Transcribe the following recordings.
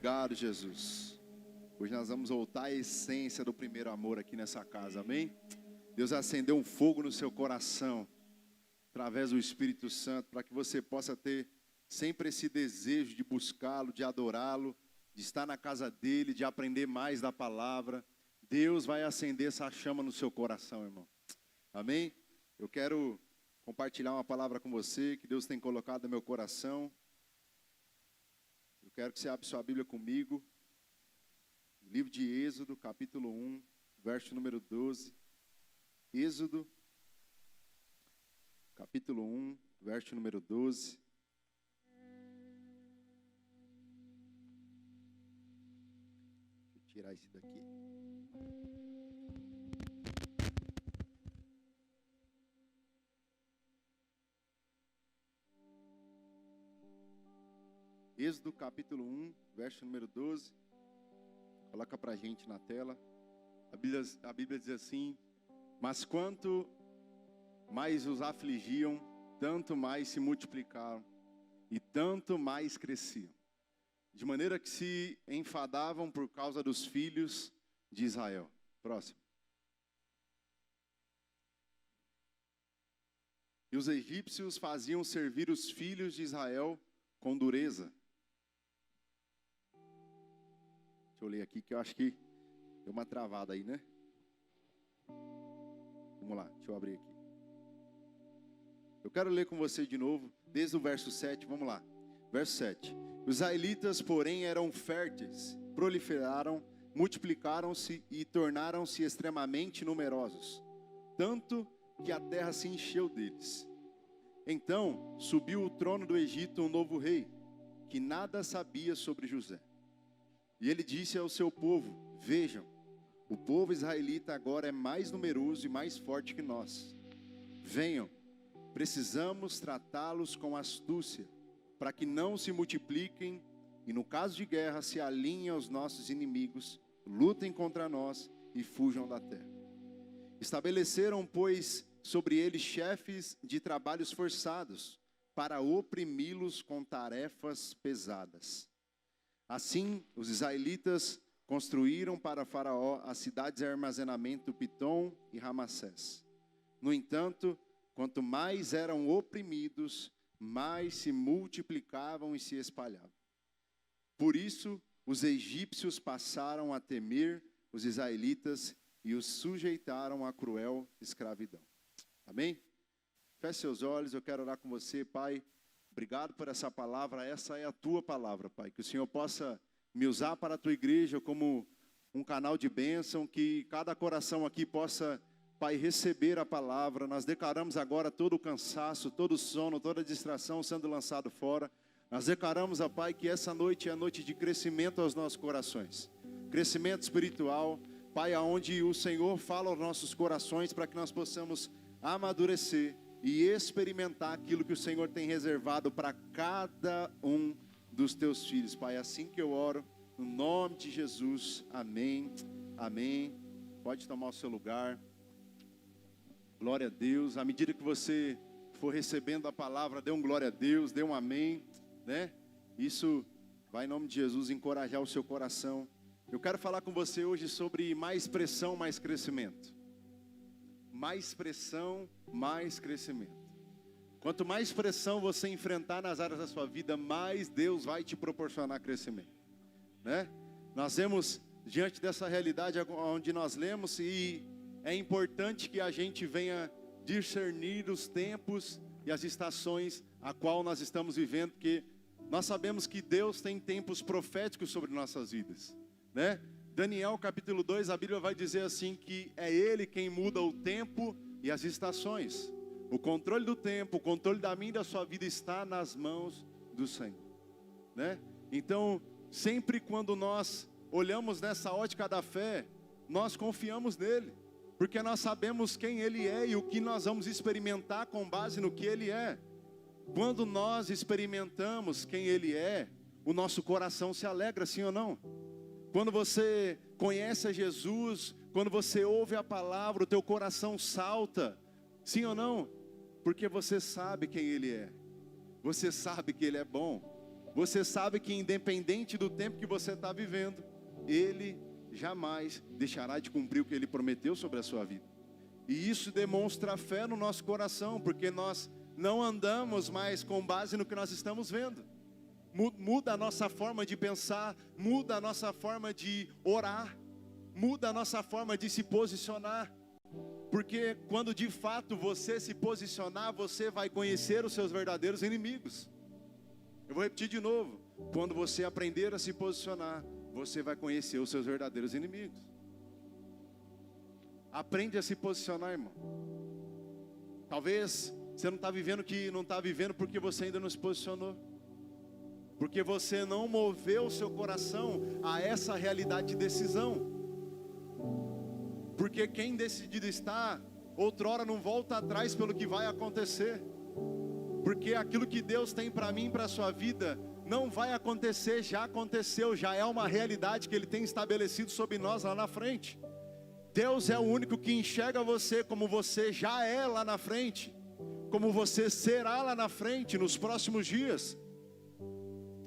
Obrigado, Jesus. Hoje nós vamos voltar à essência do primeiro amor aqui nessa casa, amém? Deus acendeu um fogo no seu coração, através do Espírito Santo, para que você possa ter sempre esse desejo de buscá-lo, de adorá-lo, de estar na casa dele, de aprender mais da palavra. Deus vai acender essa chama no seu coração, irmão. Amém? Eu quero compartilhar uma palavra com você, que Deus tem colocado no meu coração. Eu quero que você abra sua Bíblia comigo. Livro de Êxodo, capítulo 1, verso número 12. Êxodo, capítulo 1, verso número 12. Deixa eu tirar esse daqui. Êxodo, capítulo 1, verso número 12. Coloca pra gente na tela. A Bíblia diz assim: mas quanto mais os afligiam, tanto mais se multiplicaram e tanto mais cresciam, de maneira que se enfadavam por causa dos filhos de Israel. Próximo. E os egípcios faziam servir os filhos de Israel com dureza. Deixa eu ler aqui que eu acho que deu uma travada aí, né? Vamos lá, deixa eu abrir aqui. Eu quero ler com você de novo, desde o verso 7, vamos lá. Verso 7. Os israelitas, porém, eram férteis, proliferaram, multiplicaram-se e tornaram-se extremamente numerosos, tanto que a terra se encheu deles. Então subiu o trono do Egito um novo rei, que nada sabia sobre José. E ele disse ao seu povo: vejam, o povo israelita agora é mais numeroso e mais forte que nós. Venham, precisamos tratá-los com astúcia, para que não se multipliquem e no caso de guerra se alinhem aos nossos inimigos, lutem contra nós e fujam da terra. Estabeleceram, pois, sobre eles chefes de trabalhos forçados, para oprimi-los com tarefas pesadas. Assim, os israelitas construíram para Faraó as cidades de armazenamento Pitom e Ramassés. No entanto, quanto mais eram oprimidos, mais se multiplicavam e se espalhavam. Por isso, os egípcios passaram a temer os israelitas e os sujeitaram à cruel escravidão. Amém? Feche seus olhos, eu quero orar com você, Pai. Obrigado por essa palavra, essa é a tua palavra, Pai. Que o Senhor possa me usar para a tua igreja como um canal de bênção, que cada coração aqui possa, Pai, receber a palavra. Nós declaramos agora todo o cansaço, todo o sono, toda a distração sendo lançado fora. Nós declaramos, ó Pai, que essa noite é a noite de crescimento aos nossos corações. Crescimento espiritual, Pai, aonde o Senhor fala aos nossos corações para que nós possamos amadurecer e experimentar aquilo que o Senhor tem reservado para cada um dos teus filhos, Pai. É assim que eu oro, no nome de Jesus, amém, amém. Pode tomar o seu lugar. Glória a Deus. À medida que você for recebendo a palavra, dê um glória a Deus, dê um amém, né? Isso vai, em nome de Jesus, encorajar o seu coração. Eu quero falar com você hoje sobre mais pressão, mais crescimento. Mais pressão, mais crescimento. Quanto mais pressão você enfrentar nas áreas da sua vida, mais Deus vai te proporcionar crescimento, né? Nós vemos diante dessa realidade onde nós lemos, e é importante que a gente venha discernir os tempos e as estações a qual nós estamos vivendo, porque nós sabemos que Deus tem tempos proféticos sobre nossas vidas, né? Daniel capítulo 2, a Bíblia vai dizer assim que é Ele quem muda o tempo e as estações. O controle do tempo, o controle da minha e da sua vida está nas mãos do Senhor, né? Então, sempre quando nós olhamos nessa ótica da fé, nós confiamos nele, porque nós sabemos quem Ele é e o que nós vamos experimentar com base no que Ele é. Quando nós experimentamos quem Ele é, o nosso coração se alegra, sim ou não? Quando você conhece a Jesus, quando você ouve a palavra, o teu coração salta, sim ou não? Porque você sabe quem Ele é, você sabe que Ele é bom, você sabe que independente do tempo que você está vivendo, Ele jamais deixará de cumprir o que Ele prometeu sobre a sua vida. E isso demonstra fé no nosso coração, porque nós não andamos mais com base no que nós estamos vendo. Muda a nossa forma de pensar, muda a nossa forma de orar, muda a nossa forma de se posicionar. Porque quando de fato você se posicionar, você vai conhecer os seus verdadeiros inimigos. Eu vou repetir de novo: quando você aprender a se posicionar, você vai conhecer os seus verdadeiros inimigos. Aprende a se posicionar, irmão. Talvez você não está vivendo o que não está vivendo porque você ainda não se posicionou, porque você não moveu o seu coração a essa realidade de decisão. Porque quem decidido está, outrora não volta atrás pelo que vai acontecer. Porque aquilo que Deus tem para mim, para a sua vida, não vai acontecer, já aconteceu, já é uma realidade que Ele tem estabelecido sobre nós lá na frente. Deus é o único que enxerga você como você já é lá na frente, como você será lá na frente, nos próximos dias.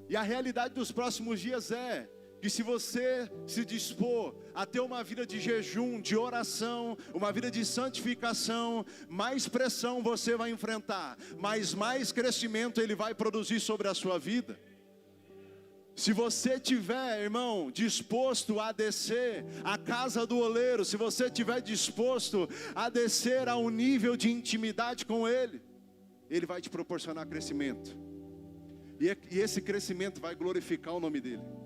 E a realidade dos próximos dias é que se você se dispor a ter uma vida de jejum, de oração, uma vida de santificação, mais pressão você vai enfrentar, mas mais crescimento Ele vai produzir sobre a sua vida. Se você tiver, irmão, disposto a descer a casa do oleiro, se você tiver disposto a descer a um nível de intimidade com Ele, Ele vai te proporcionar crescimento. E esse crescimento vai glorificar o nome dEle.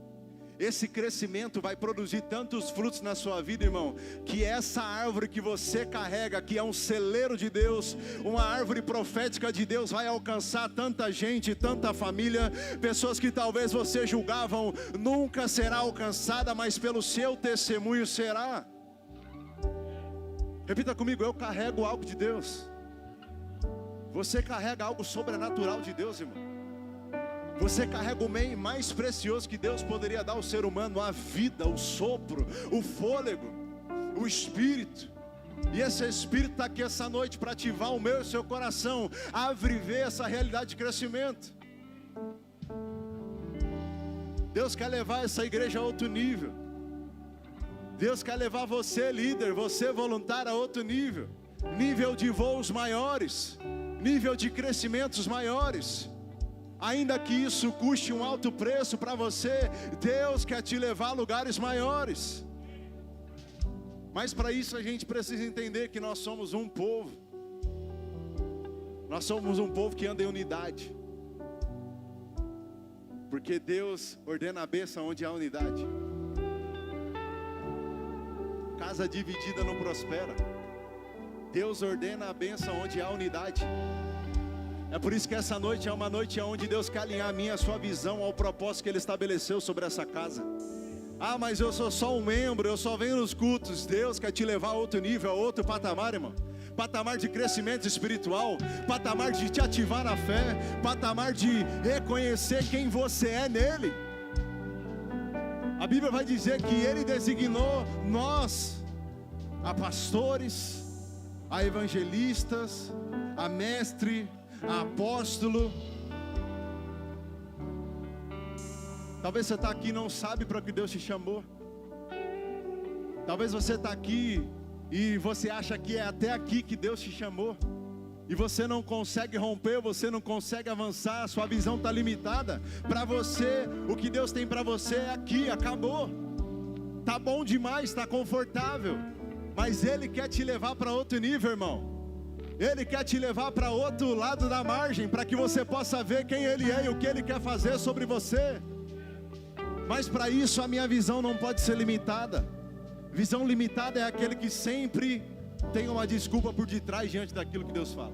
Esse crescimento vai produzir tantos frutos na sua vida, irmão, que essa árvore que você carrega, que é um celeiro de Deus, uma árvore profética de Deus, vai alcançar tanta gente, tanta família, pessoas que talvez você julgavam nunca será alcançada, mas pelo seu testemunho será. Repita comigo: eu carrego algo de Deus. Você carrega algo sobrenatural de Deus, irmão. Você carrega o bem mais precioso que Deus poderia dar ao ser humano: a vida, o sopro, o fôlego, o Espírito. E esse Espírito está aqui essa noite para ativar o meu e o seu coração a viver essa realidade de crescimento. Deus quer levar essa igreja a outro nível. Deus quer levar você, líder, você voluntário, a outro nível. Nível de voos maiores, nível de crescimentos maiores. Ainda que isso custe um alto preço para você, Deus quer te levar a lugares maiores. Mas para isso a gente precisa entender que nós somos um povo. Nós somos um povo que anda em unidade. Porque Deus ordena a bênção onde há unidade. Casa dividida não prospera. Deus ordena a bênção onde há unidade. É por isso que essa noite é uma noite onde Deus quer alinhar a minha e a sua visão ao propósito que Ele estabeleceu sobre essa casa. Ah, mas eu sou só um membro, eu só venho nos cultos. Deus quer te levar a outro nível, a outro patamar, irmão. Patamar de crescimento espiritual, patamar de te ativar na fé, patamar de reconhecer quem você é nele. A Bíblia vai dizer que Ele designou nós a pastores, a evangelistas, a mestre, a apóstolo. Talvez você está aqui e não sabe para que Deus te chamou. Talvez você está aqui e você acha que é até aqui que Deus te chamou, e você não consegue romper, você não consegue avançar, sua visão está limitada. Para você, o que Deus tem para você é aqui, acabou. Tá bom demais, está confortável, mas Ele quer te levar para outro nível, irmão. Ele quer te levar para outro lado da margem, para que você possa ver quem Ele é e o que Ele quer fazer sobre você. Mas para isso a minha visão não pode ser limitada. Visão limitada é aquele que sempre tem uma desculpa por detrás diante daquilo que Deus fala.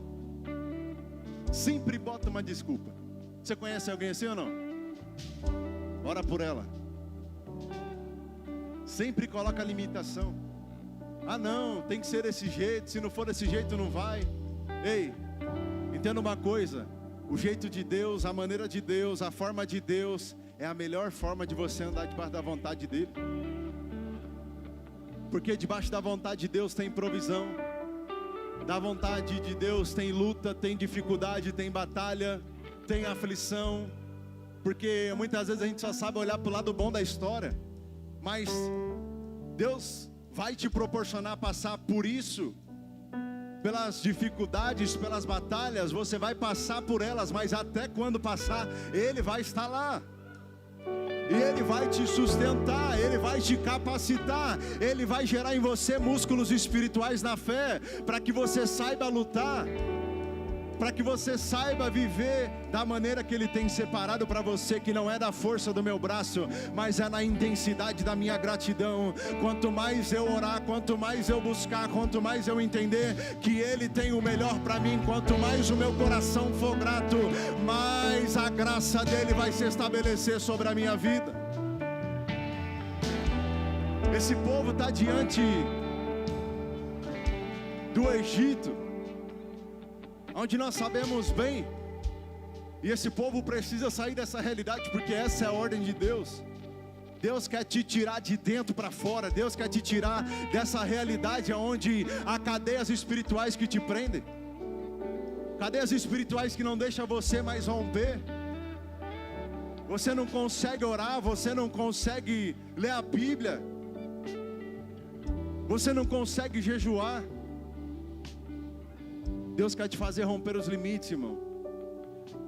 Sempre bota uma desculpa. Você conhece alguém assim ou não? Ora por ela. Sempre coloca limitação. Ah não, tem que ser desse jeito, se não for desse jeito não vai. Ei, entenda uma coisa: o jeito de Deus, a maneira de Deus, a forma de Deus é a melhor forma de você andar debaixo da vontade dEle. Porque debaixo da vontade de Deus tem provisão, da vontade de Deus tem luta, tem dificuldade, tem batalha, tem aflição. porque muitas vezes a gente só sabe olhar para o lado bom da história, mas Deus vai te proporcionar passar por isso, pelas dificuldades, pelas batalhas. Você vai passar por elas, mas até quando passar, Ele vai estar lá. E Ele vai te sustentar, Ele vai te capacitar, Ele vai gerar em você músculos espirituais na fé, para que você saiba lutar, para que você saiba viver da maneira que Ele tem separado para você, que não é da força do meu braço, mas é na intensidade da minha gratidão. Quanto mais eu orar, quanto mais eu buscar, quanto mais eu entender que Ele tem o melhor para mim, quanto mais o meu coração for grato, mais a graça dEle vai se estabelecer sobre a minha vida. Esse povo está diante do Egito, onde nós sabemos bem, e esse povo precisa sair dessa realidade, porque essa é a ordem de Deus. Deus quer te tirar de dentro para fora, Deus quer te tirar dessa realidade onde há cadeias espirituais que te prendem, cadeias espirituais que não deixam você mais romper. Você não consegue orar, você não consegue ler a Bíblia, você não consegue jejuar. Deus quer te fazer romper os limites, irmão.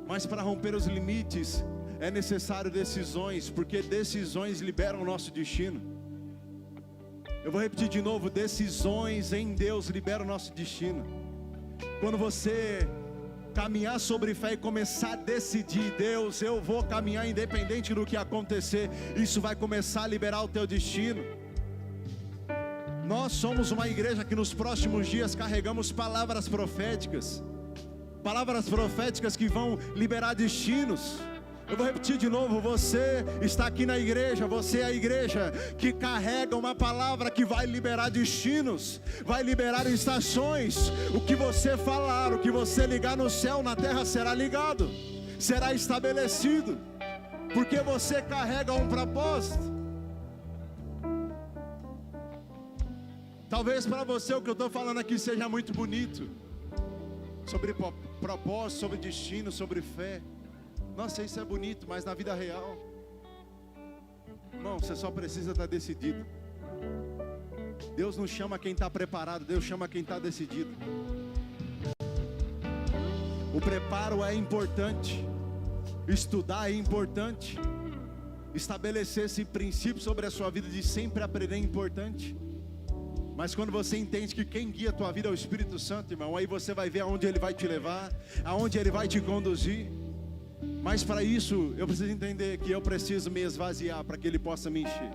Mas para romper os limites é necessário decisões, porque decisões liberam o nosso destino. Eu vou repetir de novo: decisões em Deus liberam o nosso destino. Quando você caminhar sobre fé e começar a decidir: Deus, eu vou caminhar independente do que acontecer, isso vai começar a liberar o teu destino. Nós somos uma igreja que nos próximos dias carregamos palavras proféticas que vão liberar destinos. Eu vou repetir de novo: você está aqui na igreja, você é a igreja que carrega uma palavra que vai liberar destinos, vai liberar estações. O que você falar, o que você ligar no céu, na terra será ligado, será estabelecido, porque você carrega um propósito. Talvez para você o que eu estou falando aqui seja muito bonito, sobre propósito, sobre destino, sobre fé. Nossa, isso é bonito, mas na vida real, irmão, você só precisa estar decidido. Deus não chama quem está preparado, Deus chama quem está decidido. O preparo é importante, estudar é importante, estabelecer esse princípio sobre a sua vida de sempre aprender é importante. Mas quando você entende que quem guia a tua vida é o Espírito Santo, irmão, aí você vai ver aonde Ele vai te levar, aonde Ele vai te conduzir. Mas para isso, eu preciso entender que eu preciso me esvaziar para que Ele possa me encher.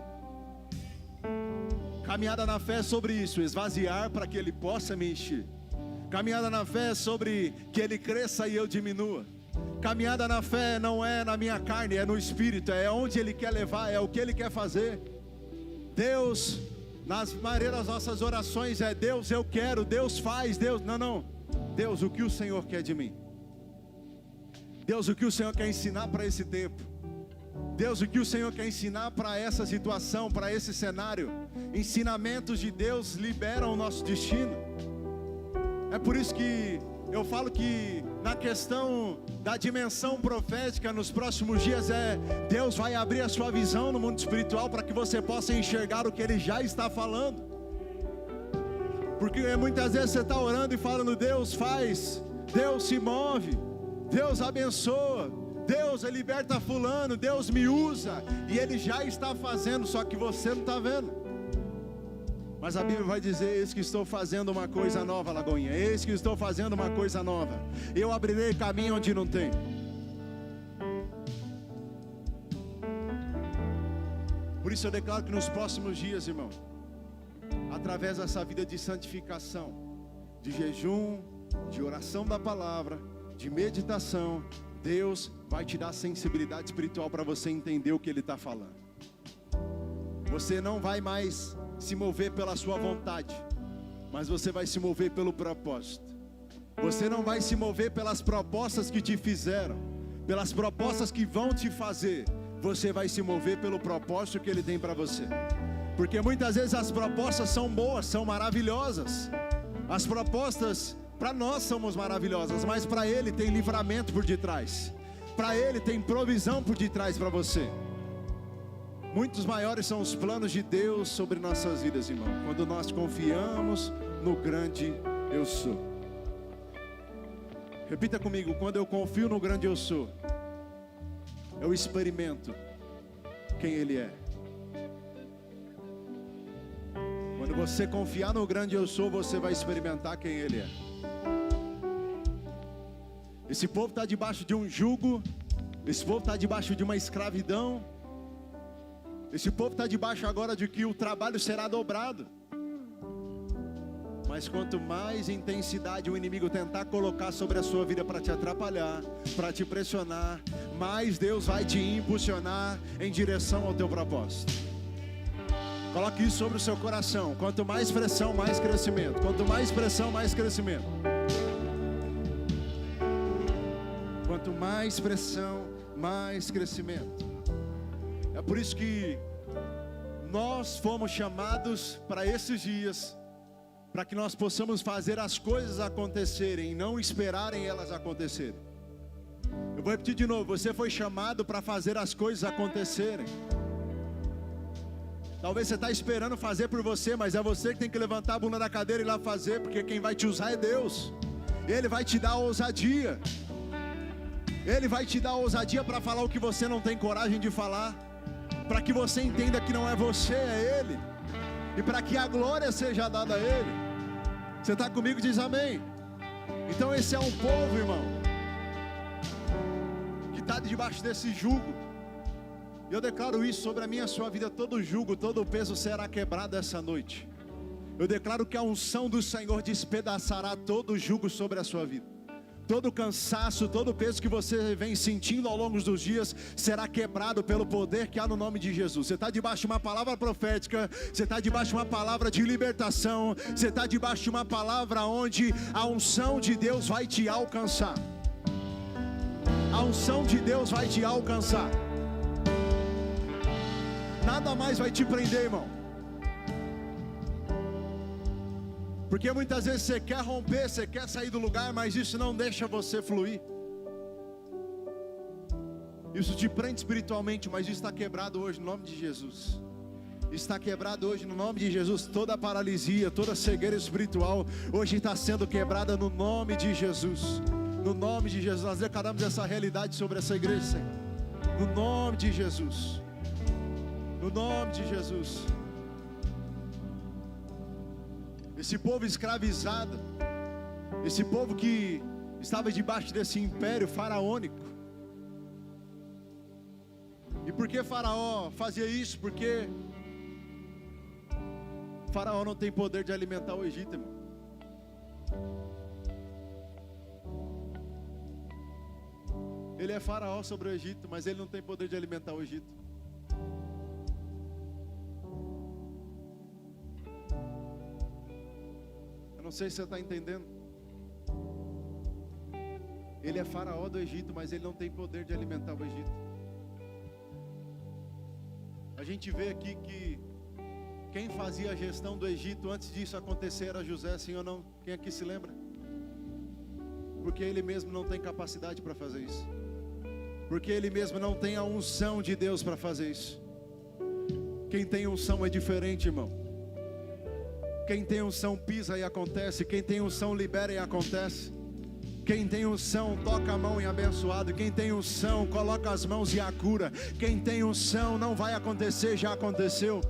Caminhada na fé é sobre isso, esvaziar para que Ele possa me encher. Caminhada na fé é sobre que Ele cresça e eu diminua. Caminhada na fé não é na minha carne, é no Espírito, é onde Ele quer levar, é o que Ele quer fazer. Deus, nas maioria das nossas orações é: Deus, eu quero, Deus faz, Deus, não, Deus, o que o Senhor quer de mim? Deus, o que o Senhor quer ensinar para esse tempo? Deus, o que o Senhor quer ensinar para essa situação, para esse cenário? Ensinamentos de Deus liberam o nosso destino. É por isso que eu falo que na questão da dimensão profética nos próximos dias Deus vai abrir a sua visão no mundo espiritual para que você possa enxergar o que Ele já está falando. Porque muitas vezes você está orando e falando: Deus faz, Deus se move, Deus abençoa, Deus liberta fulano, Deus me usa, e Ele já está fazendo, só que você não está vendo. Mas a Bíblia vai dizer: eis que estou fazendo uma coisa nova, Lagoinha, eis que estou fazendo uma coisa nova, eu abrirei caminho onde não tem. Por isso eu declaro que nos próximos dias, irmão, através dessa vida de santificação, de jejum, de oração da palavra, de meditação, Deus vai te dar sensibilidade espiritual para você entender o que Ele está falando. Você não vai mais se mover pela sua vontade, mas você vai se mover pelo propósito. Você não vai se mover pelas propostas que te fizeram, pelas propostas que vão te fazer. Você vai se mover pelo propósito que Ele tem para você. Porque muitas vezes as propostas são boas, são maravilhosas. As propostas para nós somos maravilhosas, mas para Ele tem livramento por detrás, para Ele tem provisão por detrás para você. Muitos maiores são os planos de Deus sobre nossas vidas, irmão, quando nós confiamos no grande eu sou. Repita comigo: quando eu confio no grande eu sou, eu experimento quem Ele é. Quando você confiar no grande eu sou, você vai experimentar quem Ele é. Esse povo está debaixo de um jugo, esse povo está debaixo de uma escravidão, esse povo está debaixo agora de que o trabalho será dobrado. Mas quanto mais intensidade o inimigo tentar colocar sobre a sua vida para te atrapalhar, para te pressionar, mais Deus vai te impulsionar em direção ao teu propósito. Coloque isso sobre o seu coração. Quanto mais pressão, mais crescimento. Quanto mais pressão, mais crescimento. Quanto mais pressão, mais crescimento. É por isso que nós fomos chamados para esses dias, para que nós possamos fazer as coisas acontecerem e não esperarem elas acontecerem. Eu vou repetir de novo: você foi chamado para fazer as coisas acontecerem. Talvez você está esperando fazer por você, mas é você que tem que levantar a bunda da cadeira e ir lá fazer, porque quem vai te usar é Deus. Ele vai te dar ousadia. Ele vai te dar ousadia para falar o que você não tem coragem de falar, para que você entenda que não é você, é Ele, e para que a glória seja dada a Ele. Você está comigo? Diz amém. Então esse é um povo, irmão, que está debaixo desse jugo. E eu declaro isso sobre a minha e a sua vida: todo jugo, todo peso será quebrado essa noite. Eu declaro que a unção do Senhor despedaçará todo jugo sobre a sua vida. Todo cansaço, todo peso que você vem sentindo ao longo dos dias será quebrado pelo poder que há no nome de Jesus. Você está debaixo de uma palavra profética, você está debaixo de uma palavra de libertação, você está debaixo de uma palavra onde a unção de Deus vai te alcançar. A unção de Deus vai te alcançar. Nada mais vai te prender, irmão. Porque muitas vezes você quer romper, você quer sair do lugar, mas isso não deixa você fluir. Isso te prende espiritualmente, mas isso está quebrado hoje no nome de Jesus. Está quebrado hoje no nome de Jesus. Toda paralisia, toda cegueira espiritual hoje está sendo quebrada no nome de Jesus. No nome de Jesus. Nós declaramos essa realidade sobre essa igreja, Senhor. No nome de Jesus. No nome de Jesus. Esse povo escravizado, esse povo que estava debaixo desse império faraônico. E por que Faraó fazia isso? Porque Faraó não tem poder de alimentar o Egito, irmão. Ele é Faraó sobre o Egito, mas ele não tem poder de alimentar o Egito. Não sei se você está entendendo. Ele é Faraó do Egito, mas ele não tem poder de alimentar o Egito. A gente vê aqui que quem fazia a gestão do Egito antes disso acontecer era José, sim ou não? Quem aqui se lembra? Porque ele mesmo não tem capacidade para fazer isso. Porque ele mesmo não tem a unção de Deus para fazer isso. Quem tem unção é diferente, irmão. Quem tem unção pisa e acontece. Quem tem unção libera e acontece. Quem tem unção toca a mão em abençoado. Quem tem unção coloca as mãos e a cura. Quem tem unção não vai acontecer, já aconteceu.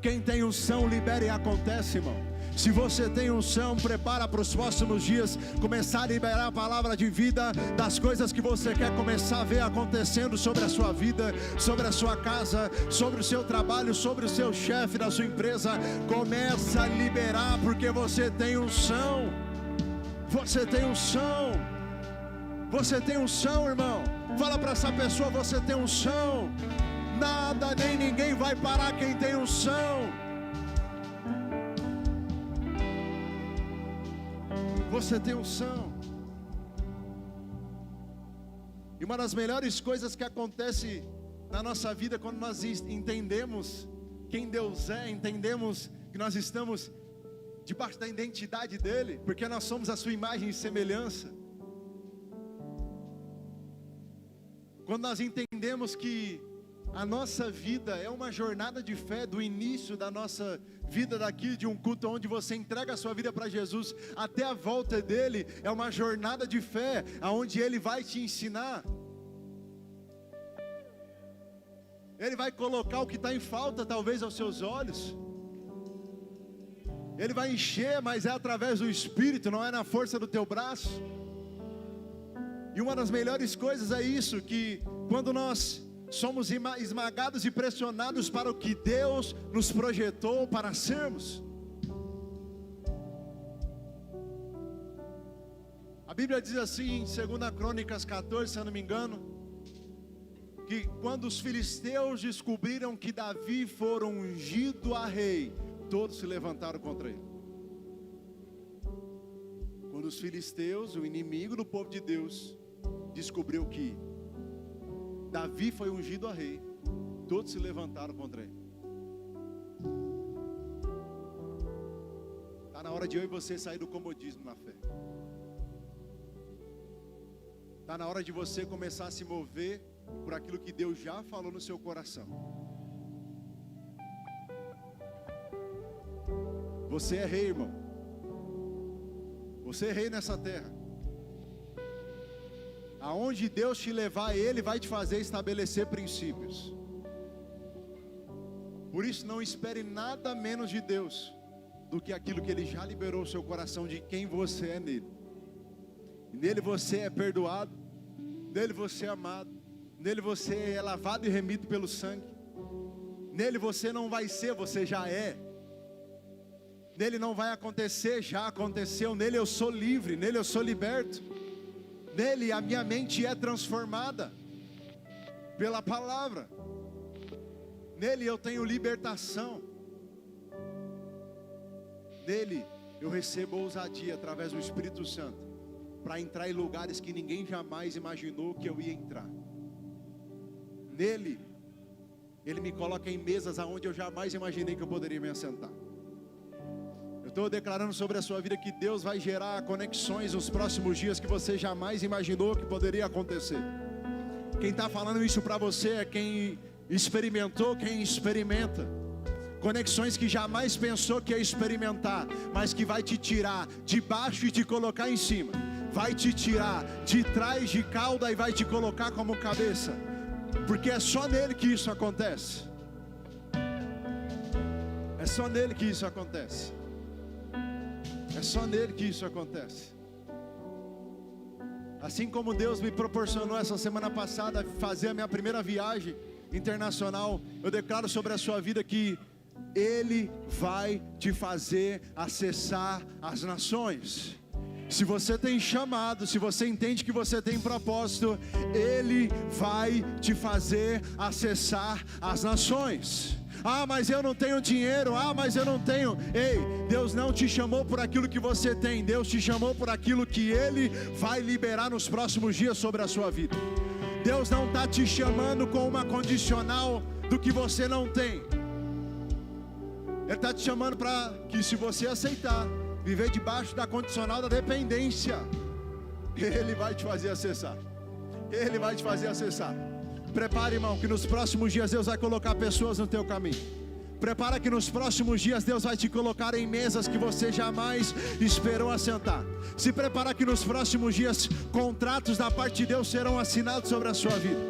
Quem tem unção libera e acontece, irmão. Se você tem unção, prepara para os próximos dias começar a liberar a palavra de vida das coisas que você quer começar a ver acontecendo sobre a sua vida, sobre a sua casa, sobre o seu trabalho, sobre o seu chefe da sua empresa. Começa a liberar, porque você tem unção. Você tem unção. Você tem unção, irmão. Fala para essa pessoa: você tem unção. Nada nem ninguém vai parar quem tem unção. Você tem unção. E uma das melhores coisas que acontece na nossa vida, quando nós entendemos quem Deus é, entendemos que nós estamos debaixo da identidade dEle, porque nós somos a sua imagem e semelhança. quando nós entendemos que a nossa vida é uma jornada de fé, do início da nossa vida daqui, de um culto onde você entrega a sua vida para Jesus, até a volta dele, é uma jornada de fé, onde ele vai te ensinar. Ele vai colocar o que está em falta, talvez, aos seus olhos. Ele vai encher, mas é através do Espírito, não é na força do teu braço. E uma das melhores coisas é isso, que quando nós somos esmagados e pressionados para o que Deus nos projetou para sermos. A Bíblia diz assim, em 2 Crônicas 14, se eu não me engano, que quando os filisteus descobriram que Davi fora ungido a rei, todos se levantaram contra ele. Quando os filisteus, o inimigo do povo de Deus, descobriu que Davi foi ungido a rei, todos se levantaram contra ele. Está na hora de eu e você sair do comodismo na fé. Está na hora de você começar a se mover por aquilo que Deus já falou no seu coração. Você é rei, irmão. Você é rei nessa terra. Aonde Deus te levar, Ele vai te fazer estabelecer princípios. Por isso não espere nada menos de Deus do que aquilo que Ele já liberou no seu coração, de quem você é nele. Nele você é perdoado, nele você é amado, nele você é lavado e remido pelo sangue. Nele você não vai ser, você já é. Nele não vai acontecer, já aconteceu. Nele eu sou livre, nele eu sou liberto. Nele a minha mente é transformada pela palavra. Nele eu tenho libertação. Nele eu recebo ousadia através do Espírito Santo, para entrar em lugares que ninguém jamais imaginou que eu ia entrar. Nele, Ele me coloca em mesas aonde eu jamais imaginei que eu poderia me assentar. Eu estou declarando sobre a sua vida que Deus vai gerar conexões nos próximos dias que você jamais imaginou que poderia acontecer. Quem está falando isso para você é quem experimentou, quem experimenta. Conexões que jamais pensou que ia experimentar, mas que vai te tirar de baixo e te colocar em cima. Vai te tirar de trás de cauda e vai te colocar como cabeça. Porque é só nele que isso acontece. É só nele que isso acontece. É só nele que isso acontece. Assim como Deus me proporcionou essa semana passada fazer a minha primeira viagem internacional, eu declaro sobre a sua vida que Ele vai te fazer acessar as nações. Se você tem chamado, se você entende que você tem propósito, Ele vai te fazer acessar as nações. Ah, mas eu não tenho dinheiro. Ah, mas eu não tenho. Ei, Deus não te chamou por aquilo que você tem. Deus te chamou por aquilo que Ele vai liberar nos próximos dias sobre a sua vida. Deus não está te chamando com uma condicional do que você não tem. Ele está te chamando para que, se você aceitar, viver debaixo da condicional da dependência, Ele vai te fazer acessar. Ele vai te fazer acessar. Prepare, irmão, que nos próximos dias Deus vai colocar pessoas no teu caminho. Prepara que nos próximos dias Deus vai te colocar em mesas que você jamais esperou assentar. Se prepara que nos próximos dias contratos da parte de Deus serão assinados sobre a sua vida.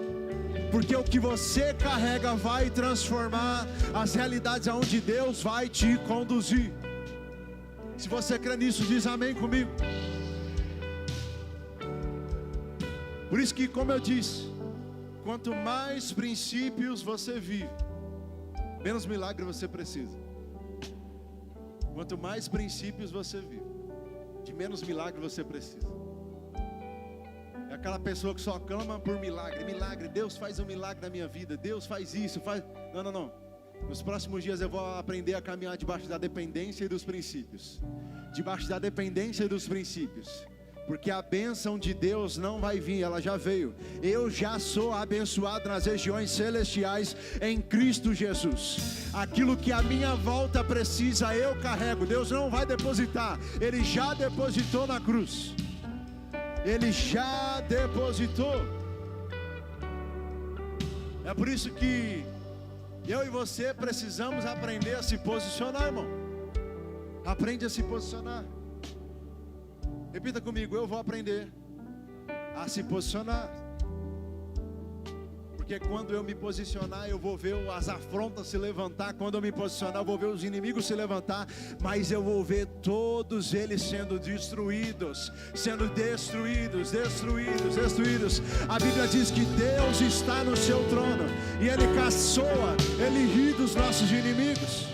Porque o que você carrega vai transformar as realidades aonde Deus vai te conduzir. Se você crê nisso, diz amém comigo. Por isso que, como eu disse, quanto mais princípios você vive, menos milagre você precisa. Quanto mais princípios você vive, de menos milagre você precisa. É aquela pessoa que só clama por milagre. Milagre, Deus faz um milagre na minha vida. Deus faz isso, faz... Não. Nos próximos dias eu vou aprender a caminhar debaixo da dependência e dos princípios. Debaixo da dependência e dos princípios. Porque a bênção de Deus não vai vir, ela já veio. Eu já sou abençoado nas regiões celestiais em Cristo Jesus. Aquilo que a minha volta precisa, eu carrego. Deus não vai depositar, Ele já depositou na cruz. Ele já depositou. É por isso que eu e você precisamos aprender a se posicionar, irmão. Aprende a se posicionar. Repita comigo, eu vou aprender a se posicionar. Porque quando eu me posicionar, eu vou ver as afrontas se levantar. Quando eu me posicionar, eu vou ver os inimigos se levantar. Mas eu vou ver todos eles sendo destruídos. Sendo destruídos. A Bíblia diz que Deus está no seu trono. E Ele caçoa, Ele ri dos nossos inimigos.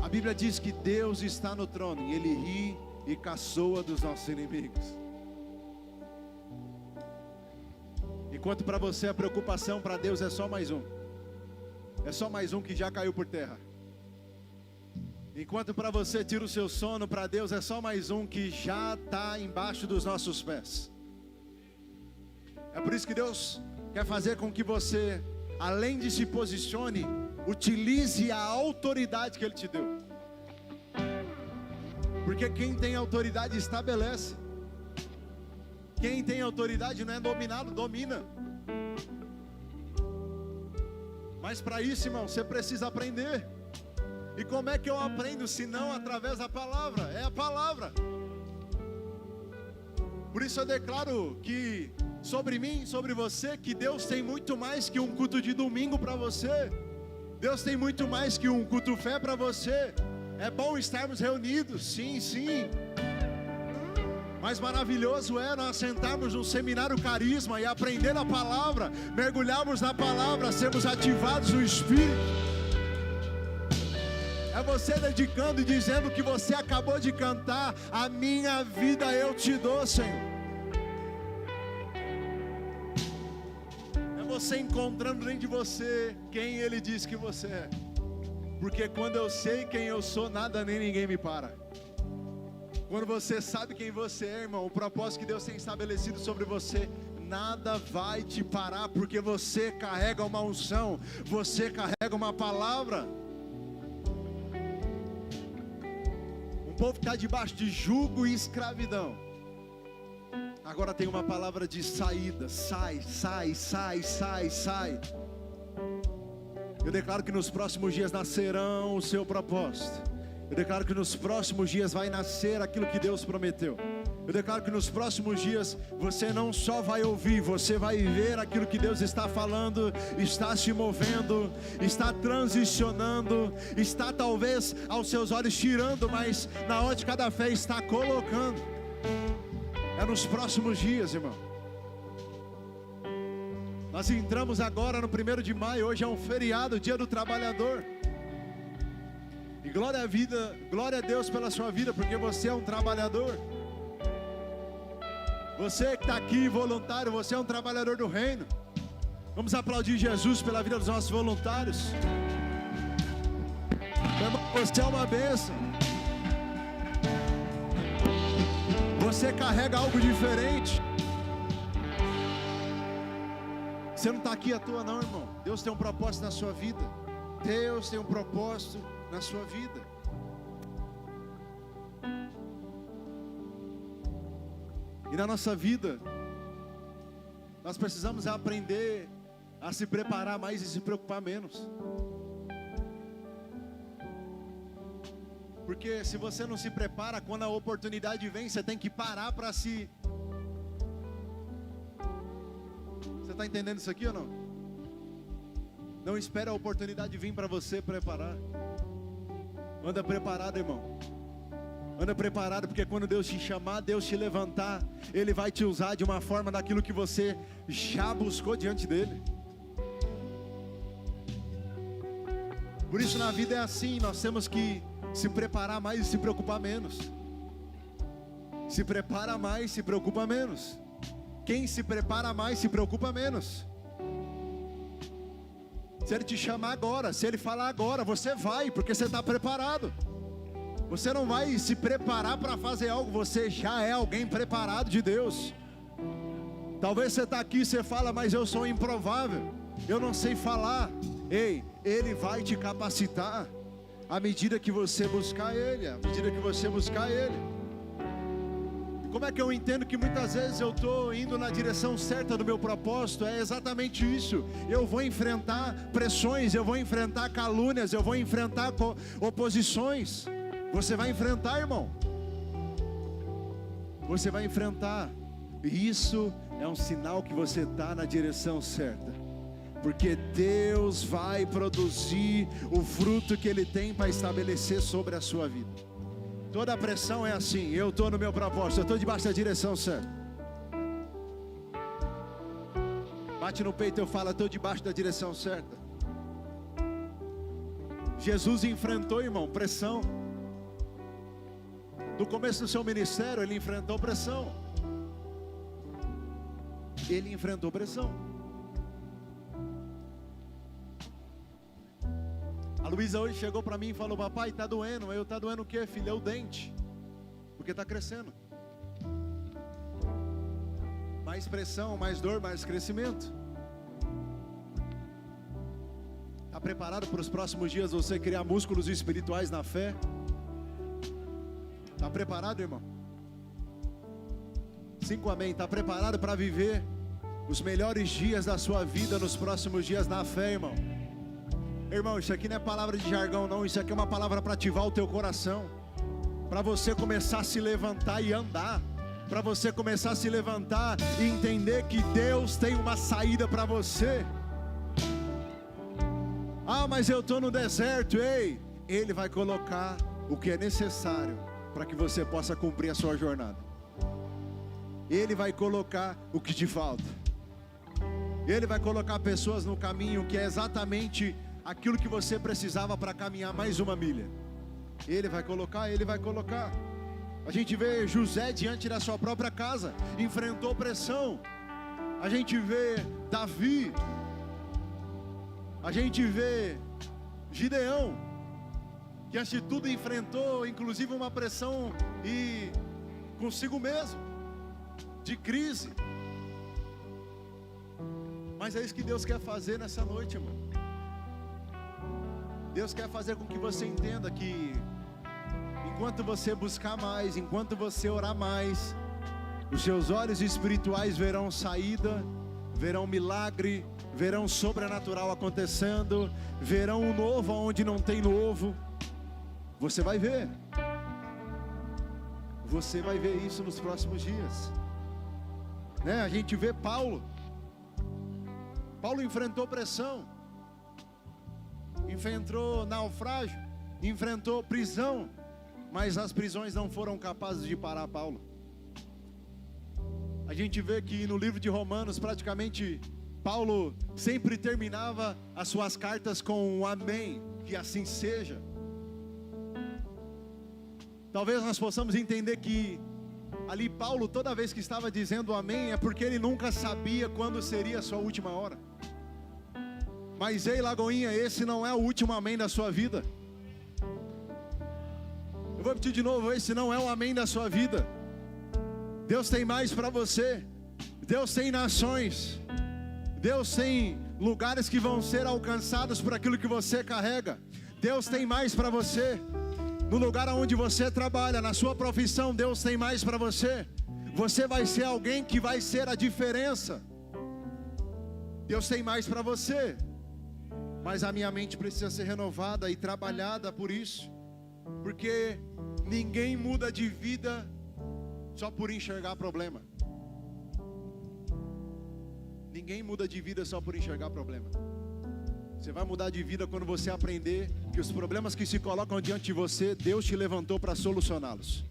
A Bíblia diz que Deus está no trono. E Ele ri e caçoa dos nossos inimigos. Enquanto para você a preocupação, para Deus é só mais um. É só mais um que já caiu por terra. Enquanto para você tira o seu sono, para Deus é só mais um que já está embaixo dos nossos pés. É por isso que Deus quer fazer com que você, além de se posicione, utilize a autoridade que Ele te deu. Porque quem tem autoridade estabelece. Quem tem autoridade não é dominado, domina. Mas para isso, irmão, você precisa aprender. E como é que eu aprendo se não através da palavra? É a palavra. Por isso eu declaro que sobre mim, sobre você, que Deus tem muito mais que um culto de domingo para você. Deus tem muito mais que um culto fé para você. É bom estarmos reunidos, sim, sim. Mas maravilhoso é nós sentarmos num seminário carisma e aprender a palavra, mergulharmos na palavra, sermos ativados no Espírito. É você dedicando e dizendo que você acabou de cantar: a minha vida eu te dou, Senhor. É você encontrando dentro de você quem Ele diz que você é. Porque quando eu sei quem eu sou, nada nem ninguém me para. Quando você sabe quem você é, irmão, o propósito que Deus tem estabelecido sobre você, nada vai te parar, porque você carrega uma unção, você carrega uma palavra. Um povo que está debaixo de jugo e escravidão, agora tem uma palavra de saída. Sai. Eu declaro que nos próximos dias nascerão o seu propósito. Eu declaro que nos próximos dias vai nascer aquilo que Deus prometeu. Eu declaro que nos próximos dias você não só vai ouvir, você vai ver aquilo que Deus está falando, está se movendo, está transicionando, está talvez aos seus olhos tirando, mas na ótica da fé está colocando. É nos próximos dias, irmão. Nós entramos agora no 1º de maio, hoje é um feriado, Dia do Trabalhador. E glória a Deus pela sua vida, porque você é um trabalhador. Você que está aqui voluntário, você é um trabalhador do reino. Vamos aplaudir Jesus pela vida dos nossos voluntários. Você é uma bênção. Você carrega algo diferente. Você não está aqui à toa não, irmão. Deus tem um propósito na sua vida. Deus tem um propósito na sua vida. E na nossa vida, nós precisamos aprender a se preparar mais e se preocupar menos. Porque se você não se prepara, quando a oportunidade vem, você tem que parar para se... Você está entendendo isso aqui ou não? Não espere a oportunidade vir para você preparar. Anda preparado, irmão. Anda preparado, porque quando Deus te chamar, Deus te levantar, Ele vai te usar de uma forma daquilo que você já buscou diante dEle. Por isso na vida é assim, nós temos que se preparar mais e se preocupar menos. Se prepara mais, se preocupa menos. Quem se prepara mais, se preocupa menos. Se Ele te chamar agora, se Ele falar agora, você vai, porque você está preparado. Você não vai se preparar para fazer algo, você já é alguém preparado de Deus. Talvez você está aqui e você fala, mas eu sou improvável, eu não sei falar. Ei, Ele vai te capacitar à medida que você buscar Ele, à medida que você buscar Ele. Como é que eu entendo que muitas vezes eu estou indo na direção certa do meu propósito? É exatamente isso. Eu vou enfrentar pressões, eu vou enfrentar calúnias, eu vou enfrentar oposições. Você vai enfrentar, irmão. Você vai enfrentar. E isso é um sinal que você está na direção certa. Porque Deus vai produzir o fruto que Ele tem para estabelecer sobre a sua vida. Toda a pressão é assim. Eu estou no meu propósito, eu estou debaixo da direção certa. Bate no peito e eu falo, estou debaixo da direção certa. Jesus enfrentou, irmão, pressão. No começo do seu ministério, Ele enfrentou pressão. Ele enfrentou pressão. A Luísa hoje chegou para mim e falou, papai, está doendo. Eu, está doendo o quê, filho? É o dente. Porque está crescendo. Mais pressão, mais dor, mais crescimento. Está preparado para os próximos dias você criar músculos espirituais na fé? Está preparado, irmão? 5 amém. Está preparado para viver os melhores dias da sua vida nos próximos dias na fé, irmão? Irmão, isso aqui não é palavra de jargão não. Isso aqui é uma palavra para ativar o teu coração, para você começar a se levantar e andar, para você começar a se levantar e entender que Deus tem uma saída para você. Ah, mas eu estou no deserto. Ei, Ele vai colocar o que é necessário para que você possa cumprir a sua jornada. Ele vai colocar o que te falta. Ele vai colocar pessoas no caminho que é exatamente aquilo que você precisava para caminhar mais uma milha. Ele vai colocar, Ele vai colocar. A gente vê José diante da sua própria casa, enfrentou pressão. A gente vê Davi. A gente vê Gideão, que antes de tudo enfrentou inclusive uma pressão e consigo mesmo, de crise. Mas é isso que Deus quer fazer nessa noite, irmão. Deus quer fazer com que você entenda que enquanto você buscar mais, enquanto você orar mais, os seus olhos espirituais verão saída, verão milagre, verão sobrenatural acontecendo, verão um novo onde não tem novo. Você vai ver. Você vai ver isso nos próximos dias, né? A gente vê Paulo enfrentou pressão, enfrentou naufrágio, enfrentou prisão, mas as prisões não foram capazes de parar Paulo. A gente vê que no livro de Romanos, praticamente, Paulo sempre terminava as suas cartas com um amém, que assim seja. Talvez nós possamos entender que ali Paulo, toda vez que estava dizendo amém, é porque ele nunca sabia quando seria a sua última hora. Mas ei, Lagoinha, esse não é o último amém da sua vida. Eu vou repetir de novo, esse não é o amém da sua vida. Deus tem mais para você. Deus tem nações. Deus tem lugares que vão ser alcançados por aquilo que você carrega. Deus tem mais para você. No lugar onde você trabalha, na sua profissão, Deus tem mais para você. Você vai ser alguém que vai ser a diferença. Deus tem mais para você. Mas a minha mente precisa ser renovada e trabalhada por isso. Porque ninguém muda de vida só por enxergar problema. Ninguém muda de vida só por enxergar problema. Você vai mudar de vida quando você aprender que os problemas que se colocam diante de você, Deus te levantou para solucioná-los.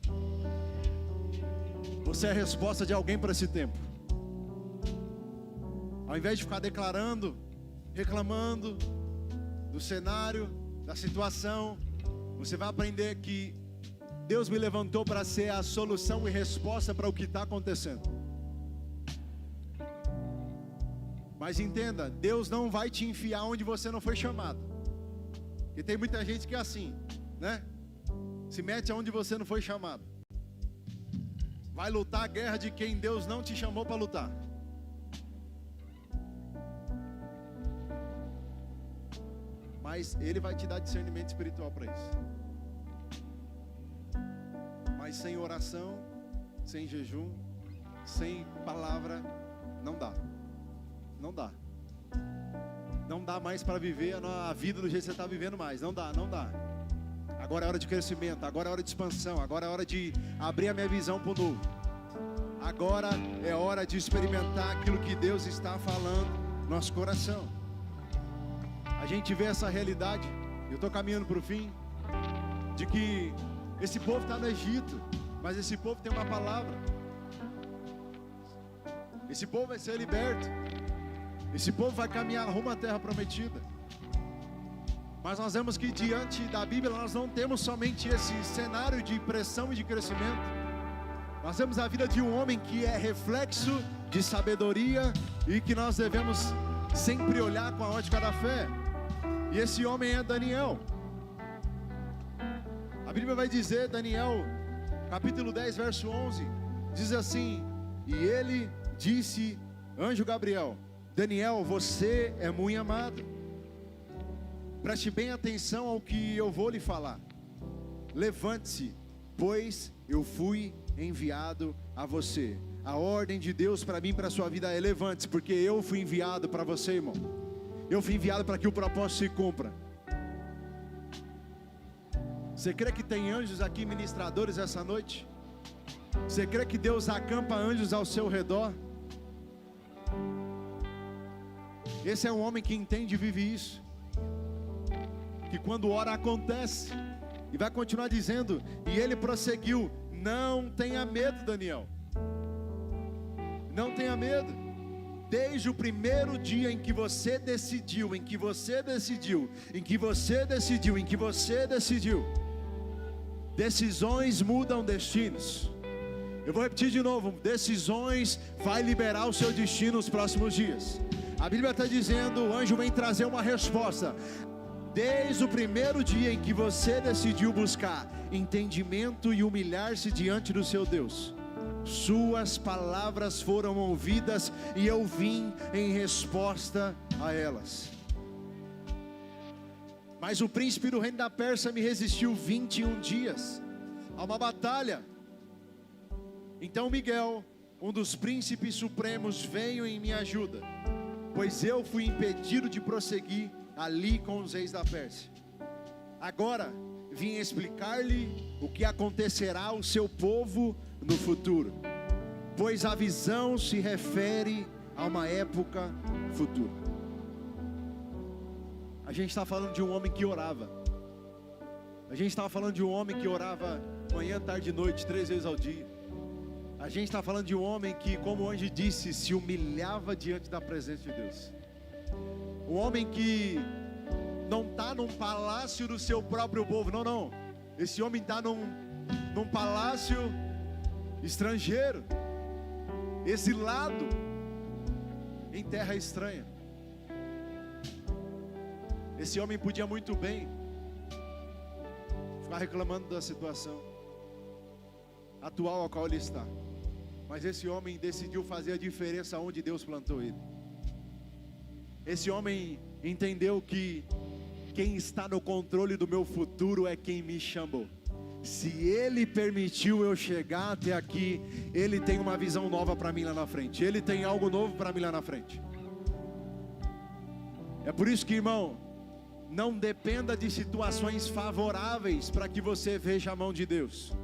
Você é a resposta de alguém para esse tempo. Ao invés de ficar declarando, reclamando do cenário, da situação, você vai aprender que Deus me levantou para ser a solução e resposta para o que está acontecendo. Mas entenda, Deus não vai te enfiar onde você não foi chamado. E tem muita gente que é assim, né? Se mete aonde você não foi chamado. Vai lutar a guerra de quem Deus não te chamou para lutar. Mas Ele vai te dar discernimento espiritual para isso. Mas sem oração, sem jejum, sem palavra, não dá. Não dá. Não dá mais para viver a vida do jeito que você está vivendo mais. Não dá, não dá. Agora é hora de crescimento, agora é hora de expansão, agora é hora de abrir a minha visão para o novo. Agora é hora de experimentar aquilo que Deus está falando no nosso coração. A gente vê essa realidade, eu estou caminhando para o fim, de que esse povo está no Egito, mas esse povo tem uma palavra. Esse povo vai ser liberto. Esse povo vai caminhar rumo à terra prometida. Mas nós vemos que diante da Bíblia nós não temos somente esse cenário de pressão e de crescimento. Nós vemos a vida de um homem que é reflexo de sabedoria e que nós devemos sempre olhar com a ótica da fé. E esse homem é Daniel. A Bíblia vai dizer, Daniel, capítulo 10, verso 11, diz assim: e ele disse, anjo Gabriel, Daniel, você é muito amado. Preste bem atenção ao que eu vou lhe falar. Levante-se, pois eu fui enviado a você. A ordem de Deus para mim, para a sua vida é: levante-se, porque eu fui enviado para você, irmão. Eu fui enviado para que o propósito se cumpra. Você crê que tem anjos aqui ministradores essa noite? Você crê que Deus acampa anjos ao seu redor? Esse é um homem que entende e vive isso. Que quando ora acontece. E vai continuar dizendo, e ele prosseguiu: não tenha medo, Daniel. Não tenha medo. Desde o primeiro dia em que você decidiu, decisões mudam destinos. Eu vou repetir de novo, decisões vai liberar o seu destino nos próximos dias. A Bíblia está dizendo, o anjo vem trazer uma resposta. Desde o primeiro dia em que você decidiu buscar entendimento e humilhar-se diante do seu Deus, suas palavras foram ouvidas e eu vim em resposta a elas. Mas o príncipe do reino da Pérsia me resistiu 21 dias a uma batalha. Então Miguel, um dos príncipes supremos, veio em minha ajuda, pois eu fui impedido de prosseguir ali com os reis da Pérsia. Agora vim explicar-lhe o que acontecerá ao seu povo no futuro, pois a visão se refere a uma época futura. A gente está falando de um homem que orava. A gente está falando de um homem que orava manhã, tarde e noite, 3 vezes ao dia. A gente está falando de um homem que, como o anjo disse, se humilhava diante da presença de Deus. Um homem que não está num palácio do seu próprio povo, não. Esse homem está num palácio estrangeiro, exilado, em terra estranha. Esse homem podia muito bem ficar reclamando da situação atual a qual ele está, mas esse homem decidiu fazer a diferença onde Deus plantou ele. Esse homem entendeu que quem está no controle do meu futuro é quem me chamou. Se Ele permitiu eu chegar até aqui, Ele tem uma visão nova para mim lá na frente. Ele tem algo novo para mim lá na frente. É por isso que, irmão, não dependa de situações favoráveis para que você veja a mão de Deus.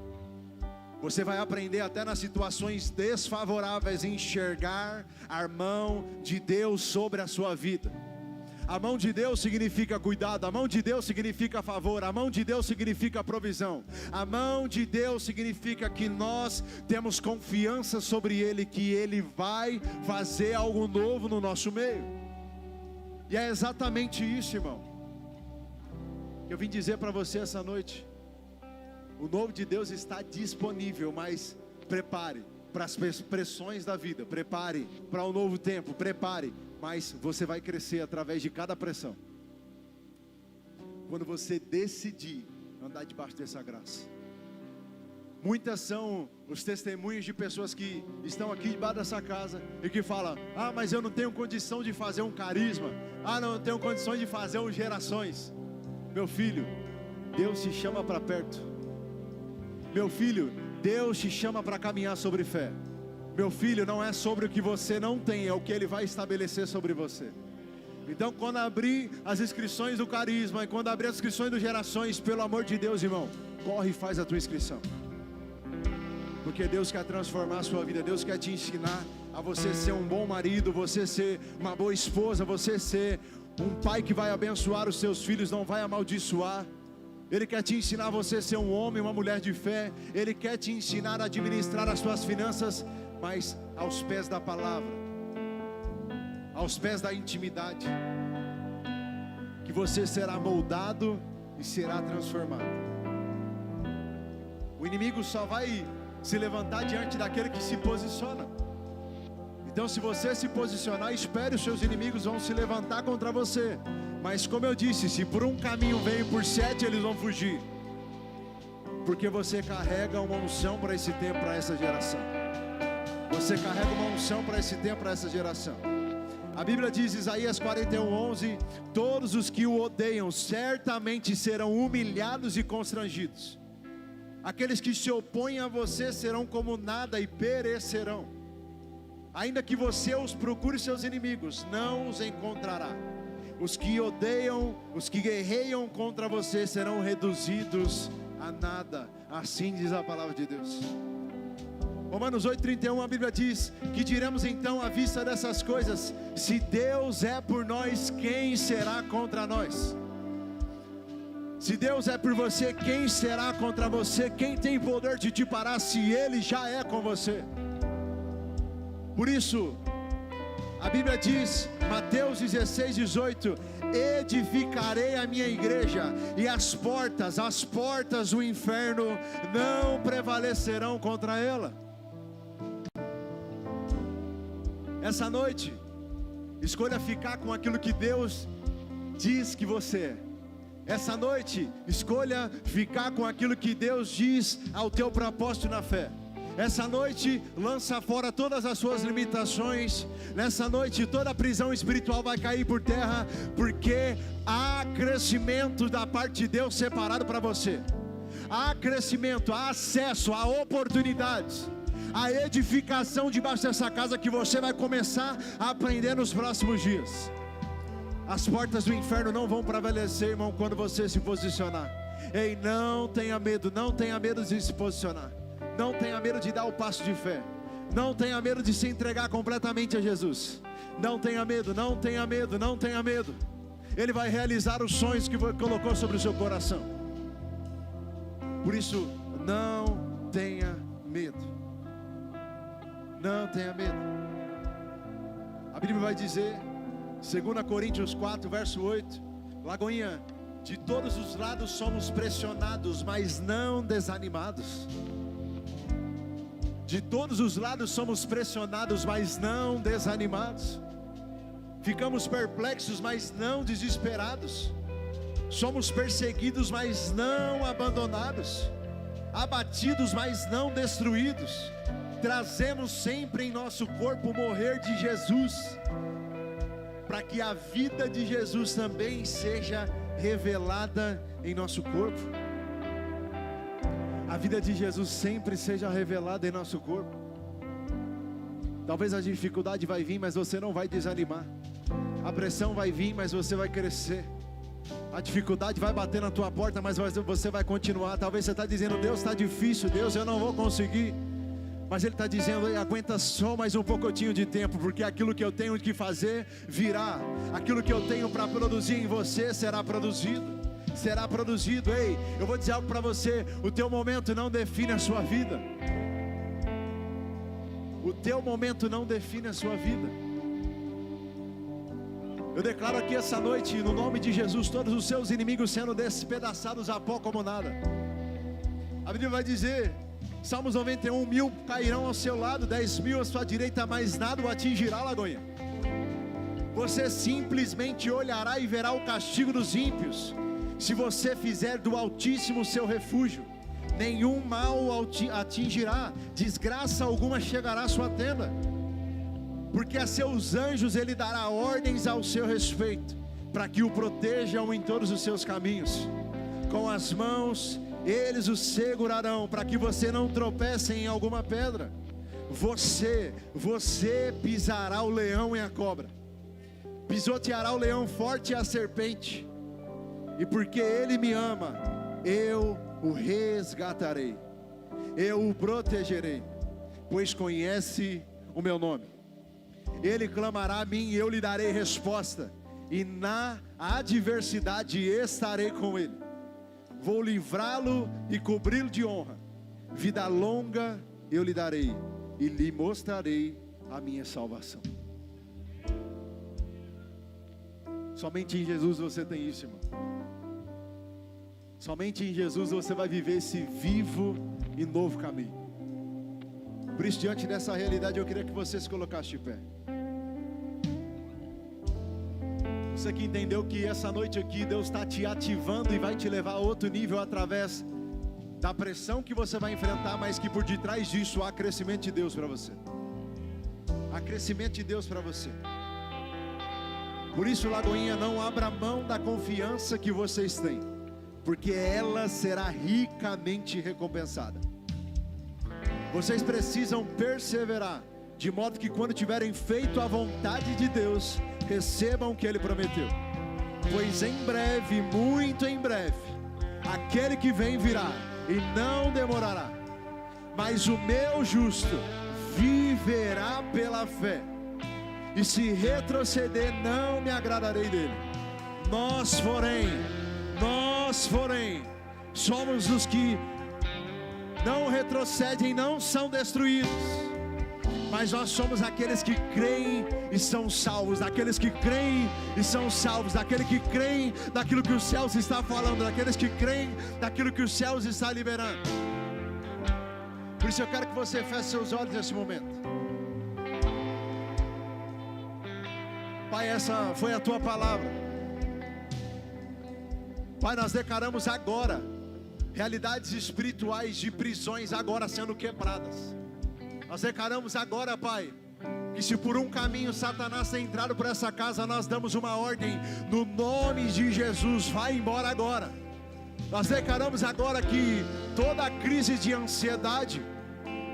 Você vai aprender até nas situações desfavoráveis a enxergar a mão de Deus sobre a sua vida. A mão de Deus significa cuidado, a mão de Deus significa favor, a mão de Deus significa provisão. A mão de Deus significa que nós temos confiança sobre Ele, que Ele vai fazer algo novo no nosso meio. E é exatamente isso, irmão, que eu vim dizer para você essa noite. O novo de Deus está disponível, mas prepare para as pressões da vida, prepare para um novo tempo, prepare, mas você vai crescer através de cada pressão, quando você decidir andar debaixo dessa graça. Muitas são os testemunhos de pessoas que estão aqui debaixo dessa casa e que falam: ah, mas eu não tenho condição de fazer um carisma, ah, não tenho condições de fazer um gerações. Meu filho, Deus te chama para perto. Meu filho, Deus te chama para caminhar sobre fé. Meu filho, não é sobre o que você não tem, é o que Ele vai estabelecer sobre você. Então, quando abrir as inscrições do Carisma e quando abrir as inscrições do Gerações, pelo amor de Deus, irmão, corre e faz a tua inscrição. Porque Deus quer transformar a sua vida, Deus quer te ensinar a você ser um bom marido, você ser uma boa esposa, você ser um pai que vai abençoar os seus filhos, não vai amaldiçoar. Ele quer te ensinar a você ser um homem, uma mulher de fé. Ele quer te ensinar a administrar as suas finanças, mas aos pés da palavra, aos pés da intimidade, que você será moldado e será transformado. O inimigo só vai se levantar diante daquele que se posiciona. Então, se você se posicionar, espere, os seus inimigos vão se levantar contra você. Mas como eu disse, se por um caminho vem por 7, eles vão fugir. Porque você carrega uma unção para esse tempo, para essa geração. Você carrega uma unção para esse tempo, para essa geração. A Bíblia diz, Isaías 41:11, todos os que o odeiam certamente serão humilhados e constrangidos. Aqueles que se opõem a você serão como nada e perecerão. Ainda que você os procure seus inimigos, não os encontrará. Os que odeiam, os que guerreiam contra você serão reduzidos a nada. Assim diz a palavra de Deus. Romanos 8:31, a Bíblia diz, que diremos então à vista dessas coisas, se Deus é por nós, quem será contra nós? Se Deus é por você, quem será contra você? Quem tem poder de te parar se Ele já é com você? Por isso, a Bíblia diz, Mateus 16:18, edificarei a minha igreja e as portas do inferno não prevalecerão contra ela. Essa noite, escolha ficar com aquilo que Deus diz que você é. Essa noite, escolha ficar com aquilo que Deus diz ao teu propósito na fé. Essa noite, lança fora todas as suas limitações. Nessa noite, toda a prisão espiritual vai cair por terra, porque há crescimento da parte de Deus separado para você. Há crescimento, há acesso, há oportunidades, a edificação debaixo dessa casa que você vai começar a aprender nos próximos dias. As portas do inferno não vão prevalecer, irmão, quando você se posicionar. Ei, não tenha medo, não tenha medo de se posicionar. Não tenha medo de dar o passo de fé. Não tenha medo de se entregar completamente a Jesus. Não tenha medo, não tenha medo, não tenha medo. Ele vai realizar os sonhos que colocou sobre o seu coração. Por isso, não tenha medo. Não tenha medo. A Bíblia vai dizer, 2 Coríntios 4, verso 8, Lagoinha, de todos os lados somos pressionados, mas não desanimados. De todos os lados somos pressionados, mas não desanimados. Ficamos perplexos, mas não desesperados. Somos perseguidos, mas não abandonados. Abatidos, mas não destruídos. Trazemos sempre em nosso corpo o morrer de Jesus, para que a vida de Jesus também seja revelada em nosso corpo. A vida de Jesus sempre seja revelada em nosso corpo. Talvez a dificuldade vai vir, mas você não vai desanimar. A pressão vai vir, mas você vai crescer. A dificuldade vai bater na tua porta, mas você vai continuar. Talvez você está dizendo, Deus está difícil, Deus eu não vou conseguir. Mas Ele está dizendo, aguenta só mais um pouquinho de tempo, porque aquilo que eu tenho que fazer virá. Aquilo que eu tenho para produzir em você será produzido. Será produzido. Ei, eu vou dizer algo para você, o teu momento não define a sua vida. O teu momento não define a sua vida. Eu declaro aqui essa noite, no nome de Jesus, todos os seus inimigos sendo despedaçados a pó como nada. A Bíblia vai dizer, Salmos 91, 1000 cairão ao seu lado, 10.000 à sua direita, mas nada o atingirá, Lagoinha. Você simplesmente olhará e verá o castigo dos ímpios. Se você fizer do Altíssimo seu refúgio, nenhum mal atingirá, desgraça alguma chegará à sua tenda, porque a seus anjos Ele dará ordens ao seu respeito, para que o protejam em todos os seus caminhos. Com as mãos eles o segurarão, para que você não tropece em alguma pedra. Você pisará o leão e a cobra, pisoteará o leão forte e a serpente, e porque ele me ama, eu o resgatarei, eu o protegerei, pois conhece o meu nome. Ele clamará a mim e eu lhe darei resposta, e na adversidade estarei com ele. Vou livrá-lo e cobri-lo de honra, vida longa eu lhe darei, e lhe mostrarei a minha salvação. Somente em Jesus você tem isso, irmão. Somente em Jesus você vai viver esse vivo e novo caminho. Por isso, diante dessa realidade, eu queria que você se colocasse de pé. Você que entendeu que essa noite aqui Deus está te ativando e vai te levar a outro nível através da pressão que você vai enfrentar, mas que por detrás disso há crescimento de Deus para você. Há crescimento de Deus para você. Por isso, Lagoinha, não abra mão da confiança que vocês têm, porque ela será ricamente recompensada. Vocês precisam perseverar, de modo que quando tiverem feito a vontade de Deus, recebam o que Ele prometeu. Pois em breve, muito em breve, aquele que vem virá, e não demorará. Mas o meu justo viverá pela fé, e se retroceder, não me agradarei dele. Nós, porém, somos os que não retrocedem, não são destruídos, mas nós somos aqueles que creem e são salvos, daqueles que creem e são salvos, daqueles que creem daquilo que os céus está falando, daqueles que creem daquilo que os céus está liberando. Por isso eu quero que você feche seus olhos nesse momento. Pai, essa foi a tua palavra. Pai, nós declaramos agora realidades espirituais de prisões agora sendo quebradas. Nós declaramos agora, Pai, que se por um caminho Satanás tem entrado por essa casa, nós damos uma ordem no nome de Jesus: vai embora agora. Nós declaramos agora que toda crise de ansiedade,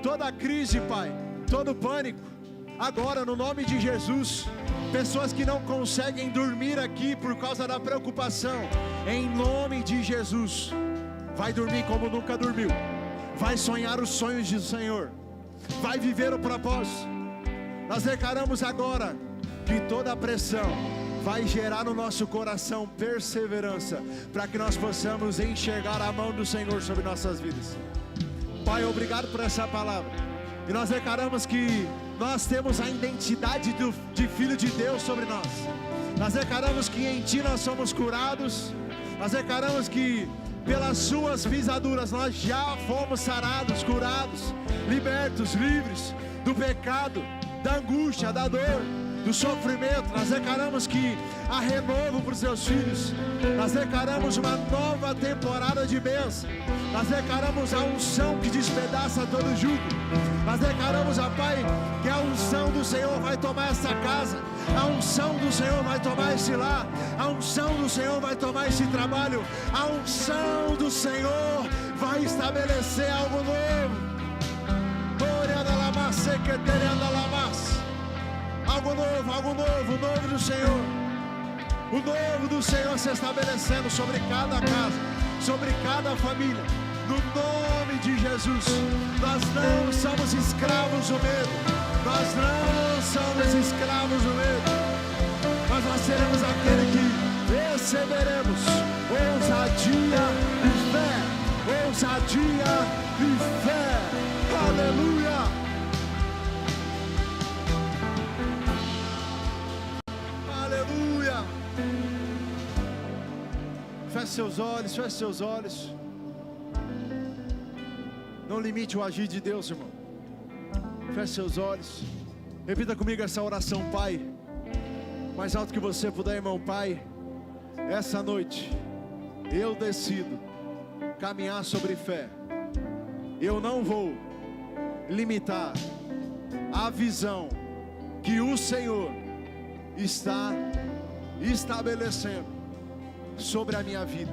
toda crise, Pai, todo pânico, agora no nome de Jesus, pessoas que não conseguem dormir aqui por causa da preocupação, em nome de Jesus, vai dormir como nunca dormiu, vai sonhar os sonhos do Senhor, vai viver o propósito. Nós declaramos agora que toda a pressão vai gerar no nosso coração perseverança, para que nós possamos enxergar a mão do Senhor sobre nossas vidas. Pai, obrigado por essa palavra, e nós declaramos que nós temos a identidade de Filho de Deus sobre nós. Nós declaramos que em Ti nós somos curados. Nós declaramos que pelas Suas pisaduras nós já fomos sarados, curados, libertos, livres do pecado, da angústia, da dor, do sofrimento. Nós declaramos que há renovo para os Seus filhos. Nós declaramos uma nova temporada de bênção. Nós declaramos a unção que despedaça todo jugo. Nós declaramos, ó Pai, que a unção do Senhor vai tomar essa casa, a unção do Senhor vai tomar esse lar, a unção do Senhor vai tomar esse trabalho, a unção do Senhor vai estabelecer algo novo. Algo novo, o novo do Senhor. O novo do Senhor se estabelecendo sobre cada casa, sobre cada família, no nome de Jesus. Nós não somos escravos do medo, nós não somos escravos do medo, mas nós seremos aquele que receberemos ousadia e fé, ousadia e fé. Aleluia. Feche seus olhos. Não limite o agir de Deus, irmão. Feche seus olhos. Repita comigo essa oração, Pai. Mais alto que você puder, irmão. Pai, essa noite eu decido caminhar sobre fé. Eu não vou limitar a visão que o Senhor está estabelecendo sobre a minha vida.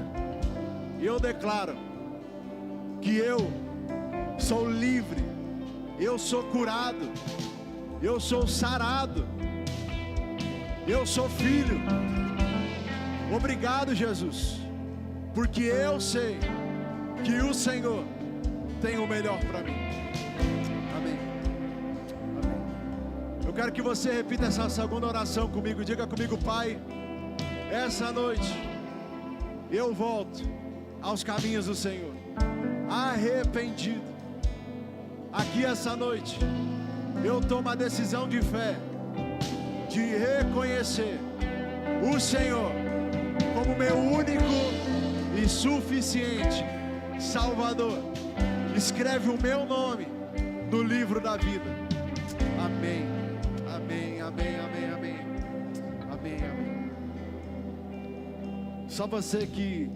Eu declaro que eu sou livre, eu sou curado, eu sou sarado, eu sou filho. Obrigado, Jesus, porque eu sei que o Senhor tem o melhor para mim. Amém. Amém. Eu quero que você repita essa segunda oração comigo. Diga comigo: Pai, essa noite eu volto aos caminhos do Senhor, arrependido. Aqui essa noite eu tomo a decisão de fé, de reconhecer o Senhor como meu único e suficiente Salvador. Escreve o meu nome no livro da vida. Amém. Amém, amém, amém, amém. Amém, amém. Só você que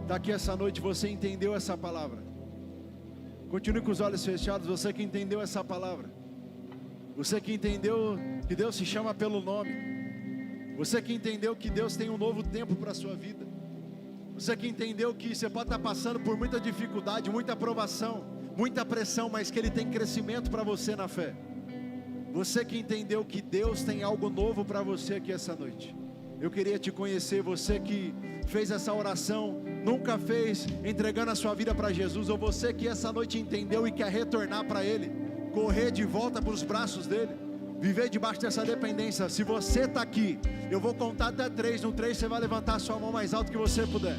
está aqui essa noite, você entendeu essa palavra. Continue com os olhos fechados. Você que entendeu essa palavra, você que entendeu que Deus se chama pelo nome, você que entendeu que Deus tem um novo tempo para a sua vida, você que entendeu que você pode estar passando por muita dificuldade, muita provação, muita pressão, mas que Ele tem crescimento para você na fé. Você que entendeu que Deus tem algo novo para você aqui essa noite. Eu queria te conhecer. Você que fez essa oração, nunca fez, entregando a sua vida para Jesus, ou você que essa noite entendeu e quer retornar para Ele, correr de volta para os braços dEle, viver debaixo dessa dependência. Se você está aqui, eu vou contar até 3. No 3 você vai levantar a sua mão mais alto que você puder.